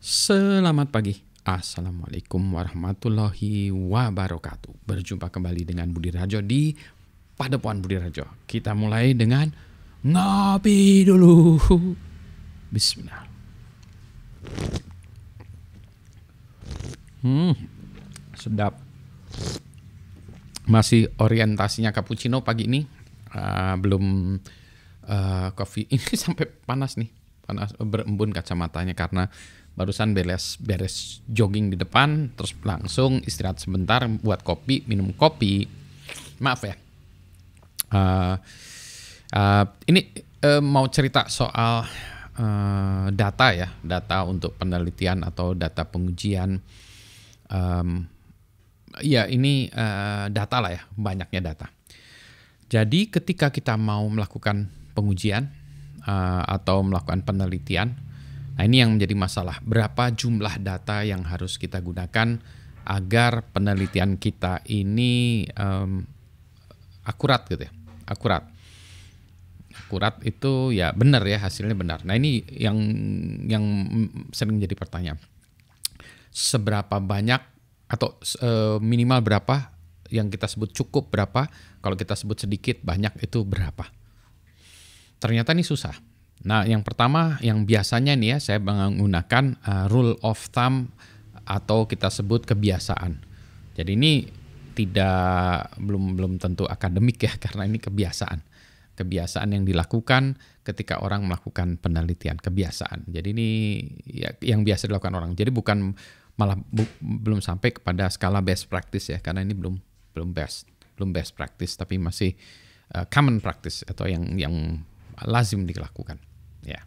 Selamat pagi. Assalamualaikum warahmatullahi wabarakatuh. Berjumpa kembali dengan Budi Rajo di Padepokan Budi Rajo. Kita mulai dengan ngopi dulu. Bismillah. Sedap. Masih orientasinya cappuccino pagi ini. Belum kopi. Ini sampai panas nih. Panas, berembun kacamatanya karena barusan beres jogging di depan, terus langsung istirahat sebentar buat kopi, minum kopi. Maaf ya. Ini mau cerita soal data ya, data untuk penelitian atau data pengujian. Ya ini data lah ya, banyaknya data. Jadi ketika kita mau melakukan pengujian atau melakukan penelitian, nah ini yang menjadi masalah. Berapa jumlah data yang harus kita gunakan agar penelitian kita ini akurat gitu ya. Akurat itu ya benar ya, hasilnya benar. Nah ini yang sering jadi pertanyaan. Seberapa banyak atau minimal berapa yang kita sebut cukup berapa, kalau kita sebut sedikit banyak itu berapa? Ternyata ini susah. Nah, yang pertama yang biasanya nih ya saya menggunakan rule of thumb atau kita sebut kebiasaan. Jadi ini belum tentu akademik ya, karena ini kebiasaan. Kebiasaan yang dilakukan ketika orang melakukan penelitian, kebiasaan. Jadi ini ya, yang biasa dilakukan orang. Jadi bukan malah belum sampai kepada skala best practice ya, karena ini belum best practice, tapi masih common practice atau yang lazim dilakukan. Ya.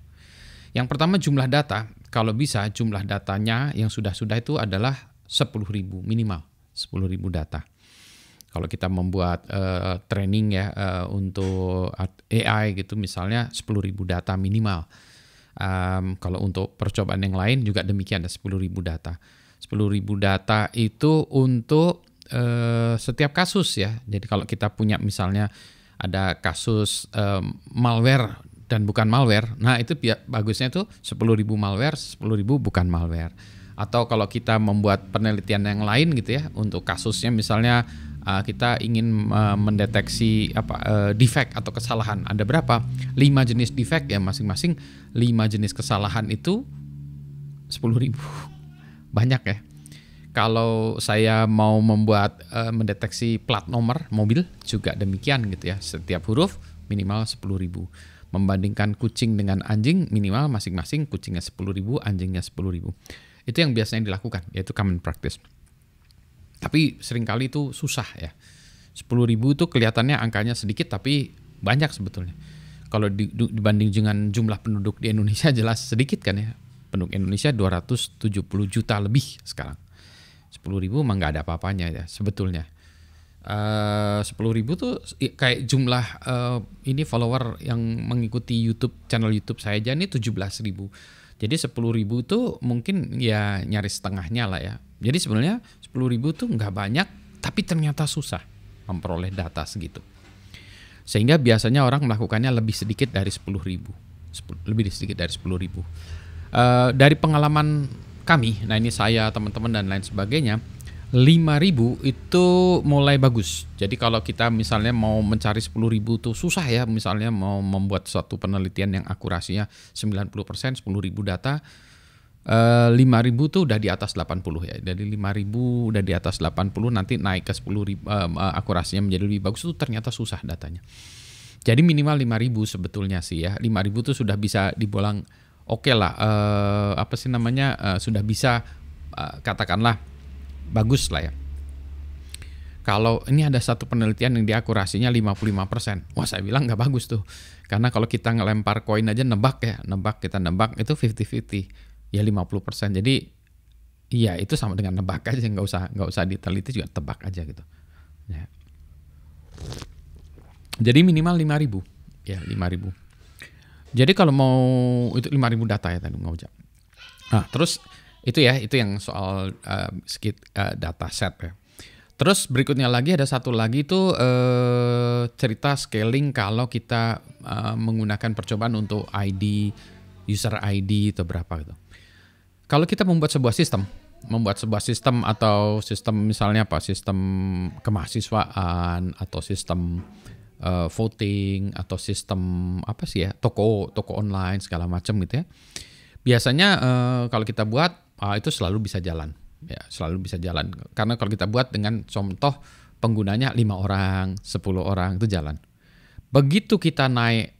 Yang pertama jumlah data, kalau bisa jumlah datanya yang sudah itu adalah 10.000 minimal, 10.000 data. Kalau kita membuat training ya untuk AI gitu misalnya 10.000 data minimal. Kalau untuk percobaan yang lain juga demikian, ada 10.000 data. 10.000 data itu untuk setiap kasus ya. Jadi kalau kita punya misalnya ada kasus malware dan bukan malware, nah itu bagusnya itu 10.000 malware, 10.000 bukan malware. Atau kalau kita membuat penelitian yang lain gitu ya, untuk kasusnya misalnya kita ingin mendeteksi defect atau kesalahan, ada berapa? 5 jenis defect ya, masing-masing 5 jenis kesalahan itu 10.000. Banyak ya. Kalau saya mau membuat mendeteksi plat nomor mobil juga demikian gitu ya. Setiap huruf minimal 10.000. Membandingkan kucing dengan anjing minimal masing-masing kucingnya 10.000, anjingnya 10.000. Itu yang biasanya dilakukan, yaitu common practice. Tapi seringkali itu susah ya. 10.000 itu kelihatannya angkanya sedikit tapi banyak sebetulnya. Kalau dibanding dengan jumlah penduduk di Indonesia jelas sedikit kan ya. Penduduk Indonesia 270 juta lebih sekarang. 10.000 mah nggak ada apa-apanya ya sebetulnya. 10.000 tuh kayak jumlah ini follower yang mengikuti channel YouTube saya aja ini 17.000. Jadi 10.000 tuh mungkin ya nyaris setengahnya lah ya. Jadi sebenarnya 10.000 tuh nggak banyak, tapi ternyata susah memperoleh data segitu. Sehingga biasanya orang melakukannya lebih sedikit dari 10.000. Lebih sedikit dari 10.000. Dari pengalaman kami, nah ini saya, teman-teman dan lain sebagainya, 5.000 itu mulai bagus. Jadi kalau kita misalnya mau mencari 10.000 itu susah ya, misalnya mau membuat suatu penelitian yang akurasinya 90%, 10.000 data, 5.000 tuh udah di atas 80 ya. Dari 5.000 udah di atas 80, nanti naik ke 10.000 akurasinya menjadi lebih bagus, itu ternyata susah datanya. Jadi minimal 5.000 sebetulnya sih ya. 5.000 tuh sudah bisa dibilang oke lah, sudah bisa katakanlah bagus lah ya. Kalau ini ada satu penelitian yang diakurasinya 55%, wah saya bilang nggak bagus tuh. Karena kalau kita ngelempar koin aja kita nebak itu 50-50, ya 50%. Jadi iya itu sama dengan nebak aja, nggak usah diteliti juga, tebak aja gitu. Ya. Jadi minimal 5.000, ya 5.000. Jadi kalau mau itu 5.000 data ya tadi ngajak. Nah, terus itu yang soal data set ya. Terus berikutnya lagi ada satu lagi tuh cerita scaling kalau kita menggunakan percobaan untuk ID, user ID atau berapa gitu. Kalau kita membuat sebuah sistem atau sistem misalnya apa, sistem kemahasiswaan atau sistem voting atau sistem apa sih ya, toko online segala macam gitu ya. Biasanya kalau kita buat itu selalu bisa jalan, ya selalu bisa jalan. Karena kalau kita buat dengan contoh penggunanya 5 orang, 10 orang itu jalan. Begitu kita naik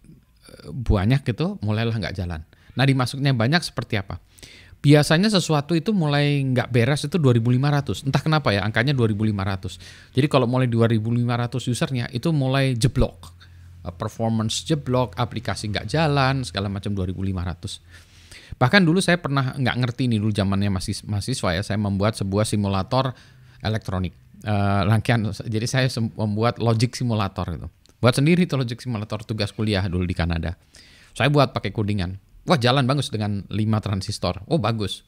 banyak gitu, mulailah nggak jalan. Nah dimasuknya banyak seperti apa? Biasanya sesuatu itu mulai nggak beres itu 2.500. Entah kenapa ya angkanya 2.500. Jadi kalau mulai 2.500 usernya itu mulai jeblok. Performance jeblok, aplikasi nggak jalan, segala macam 2.500. Bahkan dulu saya pernah nggak ngerti nih dulu zamannya masih mahasiswa ya, saya membuat sebuah simulator elektronik. Rangkaian, jadi saya membuat logic simulator gitu. Buat sendiri tuh logic simulator tugas kuliah dulu di Kanada. Saya buat pakai codingan. Wah jalan bagus dengan 5 transistor. Oh bagus.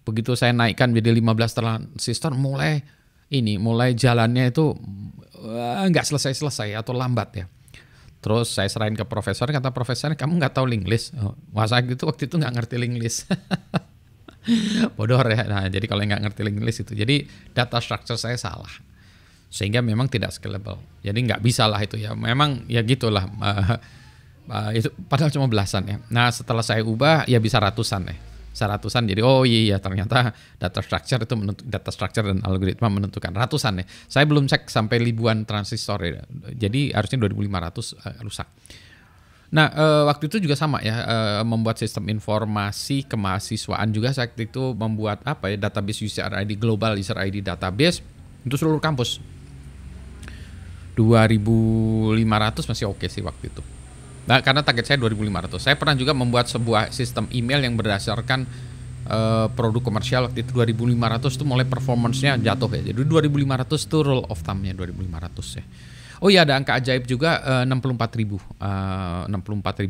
Begitu saya naikkan jadi 15 transistor mulai jalannya itu nggak selesai atau lambat ya. Terus saya serahin ke profesor, kata profesornya kamu nggak tahu link list. Wah saya gitu waktu itu nggak ngerti link list. Bodoh ya. Nah jadi kalau nggak ngerti link list itu, jadi data structure saya salah. Sehingga memang tidak scalable. Jadi nggak bisa lah itu ya. Memang ya gitulah. Itu padahal cuma belasan ya. Nah setelah saya ubah ya bisa ratusan ya. Ratusan jadi oh iya ternyata data structure dan algoritma menentukan ratusan ya. Saya belum cek sampai ribuan transistor ya. Jadi harusnya 2.500 rusak. Nah waktu itu juga sama ya, membuat sistem informasi kemahasiswaan juga saya itu membuat apa ya, database user ID, global user ID database untuk seluruh kampus. 2.500 masih oke sih waktu itu. Nah, karena target saya 2.500. Saya pernah juga membuat sebuah sistem email yang berdasarkan produk komersial waktu itu 2.500 itu mulai performance-nya jatuh ya. Jadi 2.500 itu rule of thumb-nya 2.500 ya. Oh iya ada angka ajaib juga 64.000. 65.336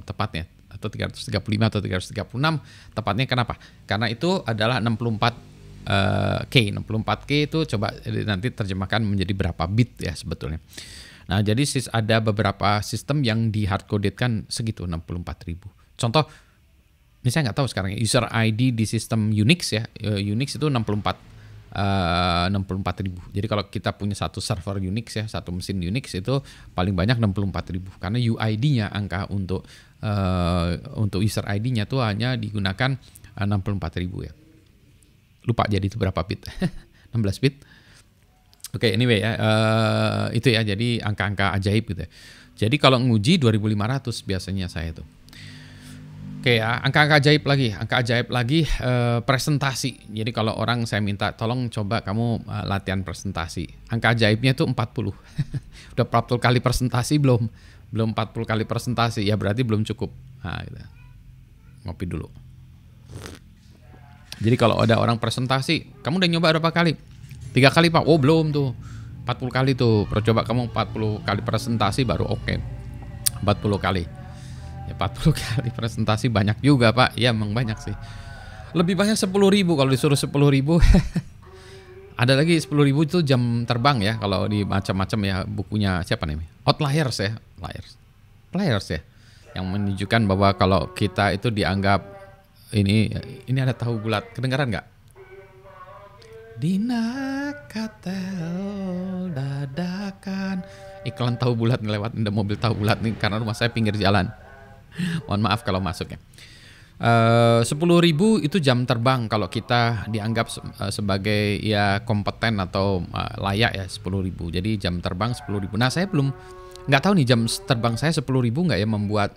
tepatnya, atau 335 atau 336 tepatnya. Kenapa? Karena itu adalah 64K itu coba nanti terjemahkan menjadi berapa bit ya sebetulnya. Nah jadi ada beberapa sistem yang di hard coded kan segitu 64.000. Contoh, ini saya nggak tahu sekarang user ID di sistem Unix ya, Unix itu 64.000. Jadi kalau kita punya satu server Unix ya, satu mesin Unix itu paling banyak 64.000 karena UID-nya angka untuk user ID-nya tuh hanya digunakan 64.000 ya. Lupa jadi itu berapa bit. 16 bit. Oke, anyway ya, itu ya, jadi angka-angka ajaib gitu ya. Jadi kalau nguji 2.500 biasanya saya itu. Oke ya, angka-angka ajaib lagi presentasi. Jadi kalau orang saya minta tolong coba kamu latihan presentasi. Angka ajaibnya itu 40. Udah 40 kali presentasi belum 40 kali presentasi ya berarti belum cukup. Nah, gitu. Ngopi dulu. Jadi kalau ada orang presentasi, kamu udah nyoba berapa kali? 3 kali Pak. Oh belum tuh. 40 kali tuh. Coba kamu 40 kali presentasi baru oke. 40 kali. Ya 40 kali presentasi banyak juga Pak. Ya emang banyak sih. Lebih banyak 10.000 kalau disuruh 10.000. Ada lagi 10.000 itu jam terbang ya. Kalau di macam-macam ya bukunya siapa nih? Outliers ya. Outliers ya. Yang menunjukkan bahwa kalau kita itu dianggap ini ada tahu bulat, kedengaran nggak? Dina katel dadakan. Iklan tahu bulat nih lewat, ada mobil tahu bulat nih karena rumah saya pinggir jalan. Mohon maaf kalau masuknya. 10.000 itu jam terbang kalau kita dianggap sebagai ya kompeten atau layak ya 10.000. Jadi jam terbang 10.000. Nah saya belum nggak tahu nih jam terbang saya 10.000 nggak ya membuat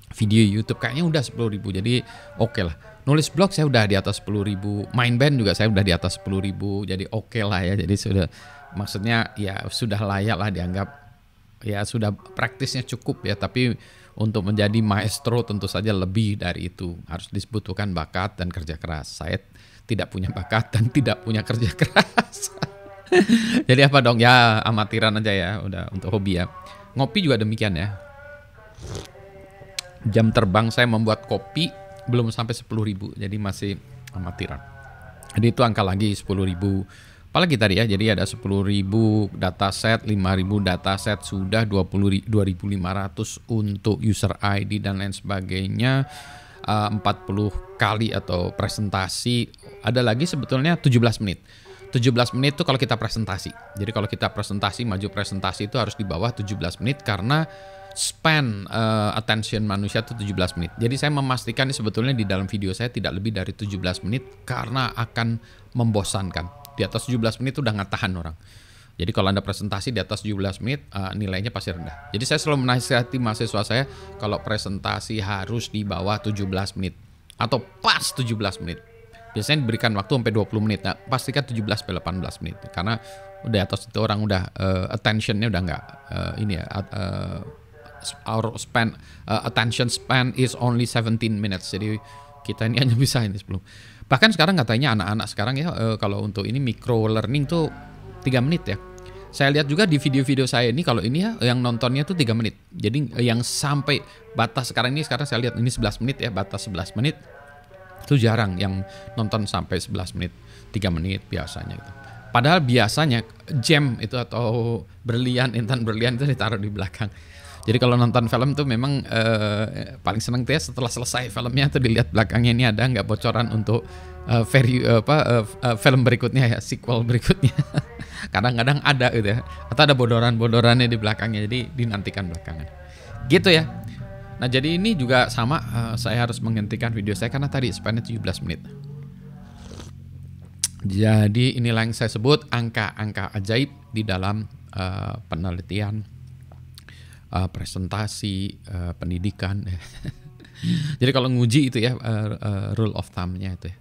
video YouTube, kayaknya udah 10.000, jadi oke lah. Nulis blog saya udah di atas 10.000, main band juga saya udah di atas 10.000, jadi oke lah ya. Jadi sudah, maksudnya ya sudah layak lah dianggap, ya sudah praktisnya cukup ya. Tapi untuk menjadi maestro tentu saja lebih dari itu, harus dibutuhkan bakat dan kerja keras. Saya tidak punya bakat dan tidak punya kerja keras. Jadi apa dong ya, amatiran aja ya, udah untuk hobi ya. Ngopi juga demikian ya. Jam terbang saya membuat kopi belum sampai 10.000, jadi masih amatiran. Jadi itu angka lagi 10.000 Apalagi tadi ya, jadi ada 10.000 dataset, 5.000 dataset, sudah 2.500 untuk user ID dan lain sebagainya, 40 kali atau presentasi, ada lagi sebetulnya 17 menit. 17 menit itu kalau kita presentasi. Jadi kalau kita presentasi, maju presentasi itu harus di bawah 17 menit karena span attention manusia itu 17 menit. Jadi saya memastikan ini sebetulnya di dalam video saya tidak lebih dari 17 menit karena akan membosankan. Di atas 17 menit udah nggak tahan orang. Jadi kalau Anda presentasi di atas 17 menit, nilainya pasti rendah. Jadi saya selalu menasihati mahasiswa saya, kalau presentasi harus di bawah 17 menit. Atau pas 17 menit. Biasanya diberikan waktu sampai 20 menit. Nah, pastikan 17-18 menit. Karena udah atas itu orang udah attention-nya udah nggak our span, attention span is only 17 minutes. Jadi kita ini hanya bisa ini 10. Bahkan sekarang katanya anak-anak sekarang ya, kalau untuk ini micro learning tuh 3 menit ya. Saya lihat juga di video-video saya ini, kalau ini ya yang nontonnya tuh 3 menit. Jadi yang sampai batas sekarang saya lihat ini 11 menit ya, batas 11 menit. Itu jarang yang nonton sampai 11 menit, 3 menit biasanya gitu. Padahal biasanya gem itu atau berlian, intan berlian itu ditaruh di belakang. Jadi kalau nonton film tuh memang paling seneng tuh ya setelah selesai filmnya tuh dilihat belakangnya ini ada nggak bocoran untuk film berikutnya ya, sequel berikutnya. Kadang-kadang ada gitu ya, atau ada bodoran-bodorannya di belakangnya, jadi dinantikan belakangan. Gitu ya. Nah jadi ini juga sama, saya harus menghentikan video saya karena tadi span-nya 17 menit. Jadi inilah yang saya sebut angka-angka ajaib di dalam penelitian, presentasi, pendidikan. Jadi kalau nguji itu ya, rule of thumb-nya itu ya.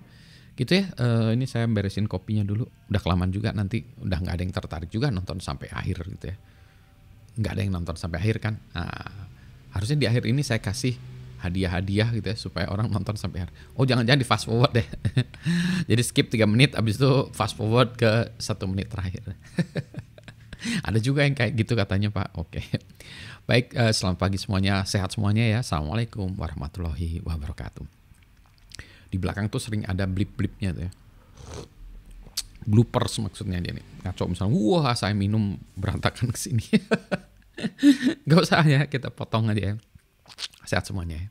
Gitu ya, ini saya beresin kopinya dulu. Udah kelamaan juga, nanti udah nggak ada yang tertarik juga nonton sampai akhir gitu ya. Nggak ada yang nonton sampai akhir kan. Nah, harusnya di akhir ini saya kasih hadiah-hadiah gitu ya, supaya orang nonton sampai akhir. Oh jangan-jangan di fast forward deh. Jadi skip 3 menit, abis itu fast forward ke 1 menit terakhir. Ada juga yang kayak gitu katanya Pak. Oke. Baik, selamat pagi semuanya, sehat semuanya ya. Assalamualaikum warahmatullahi wabarakatuh. Di belakang tuh sering ada blip-blipnya tuh ya. Bloopers maksudnya dia nih. Ngaco misalnya, wah saya minum berantakan ke sini. Gak usah ya, kita potong aja ya. Sehat semuanya ya.